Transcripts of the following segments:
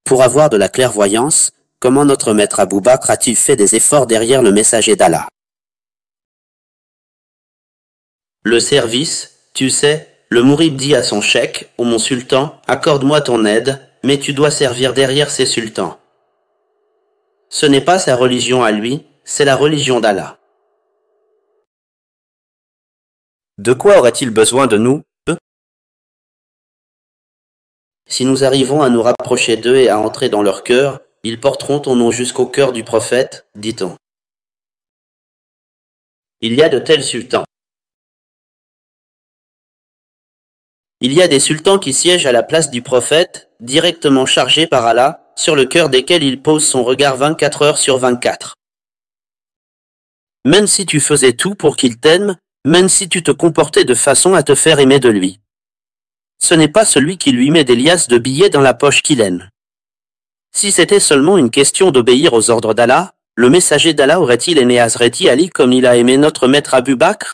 Pour avoir de la clairvoyance, comment notre maître Abou Bakr a-t-il fait des efforts derrière le messager d'Allah? Le service, tu sais, le mouride dit à son cheikh, ô mon sultan, accorde-moi ton aide, mais tu dois servir derrière ces sultans. Ce n'est pas sa religion à lui, c'est la religion d'Allah. De quoi aurait-il besoin de nous? Si nous arrivons à nous rapprocher d'eux et à entrer dans leur cœur, ils porteront ton nom jusqu'au cœur du prophète, dit-on. Il y a de tels sultans. Il y a des sultans qui siègent à la place du prophète, directement chargés par Allah, sur le cœur desquels il pose son regard 24 heures sur 24. Même si tu faisais tout pour qu'il t'aime, même si tu te comportais de façon à te faire aimer de lui. Ce n'est pas celui qui lui met des liasses de billets dans la poche qu'il aime. Si c'était seulement une question d'obéir aux ordres d'Allah, le messager d'Allah aurait-il aimé Hazreti Ali comme il a aimé notre maître Abou Bakr?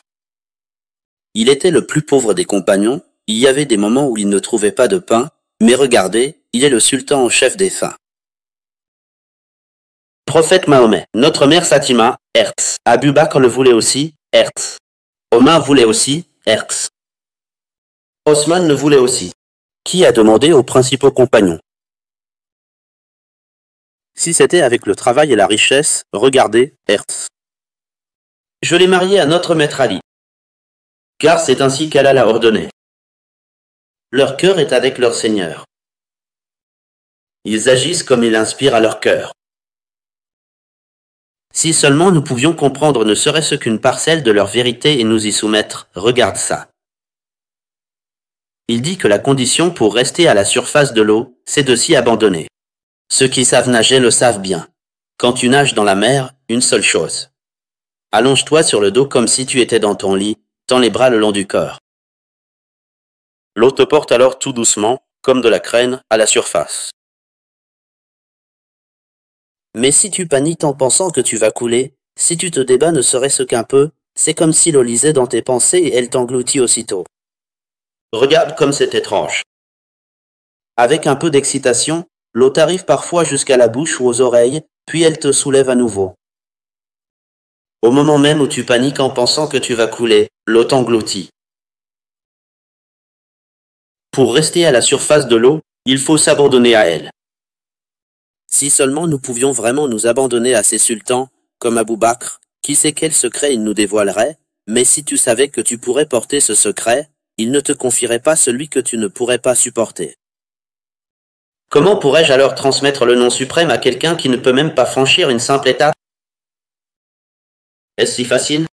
Il était le plus pauvre des compagnons, il y avait des moments où il ne trouvait pas de pain, mais regardez, il est le sultan en chef des faim. Prophète Mahomet, notre mère Fatima, Hertz. Abou Bakr le voulait aussi, Hertz. Omar voulait aussi, Hertz. Osman le voulait aussi. Qui a demandé aux principaux compagnons? Si c'était avec le travail et la richesse, regardez, Hertz. Je l'ai marié à notre maître Ali. Car c'est ainsi qu'Allah l'a ordonné. Leur cœur est avec leur Seigneur. Ils agissent comme il inspire à leur cœur. Si seulement nous pouvions comprendre ne serait-ce qu'une parcelle de leur vérité et nous y soumettre, regarde ça. Il dit que la condition pour rester à la surface de l'eau, c'est de s'y abandonner. Ceux qui savent nager le savent bien. Quand tu nages dans la mer, une seule chose. Allonge-toi sur le dos comme si tu étais dans ton lit, tends les bras le long du corps. L'eau te porte alors tout doucement, comme de la crène, à la surface. Mais si tu paniques en pensant que tu vas couler, si tu te débats ne serait-ce qu'un peu, c'est comme si l'eau lisait dans tes pensées et elle t'engloutit aussitôt. Regarde comme c'est étrange. Avec un peu d'excitation, l'eau t'arrive parfois jusqu'à la bouche ou aux oreilles, puis elle te soulève à nouveau. Au moment même où tu paniques en pensant que tu vas couler, l'eau t'engloutit. Pour rester à la surface de l'eau, il faut s'abandonner à elle. Si seulement nous pouvions vraiment nous abandonner à ces sultans, comme Abou Bakr, qui sait quel secret il nous dévoilerait, mais si tu savais que tu pourrais porter ce secret, il ne te confierait pas celui que tu ne pourrais pas supporter. Comment pourrais-je alors transmettre le nom suprême à quelqu'un qui ne peut même pas franchir une simple étape? Est-ce si facile?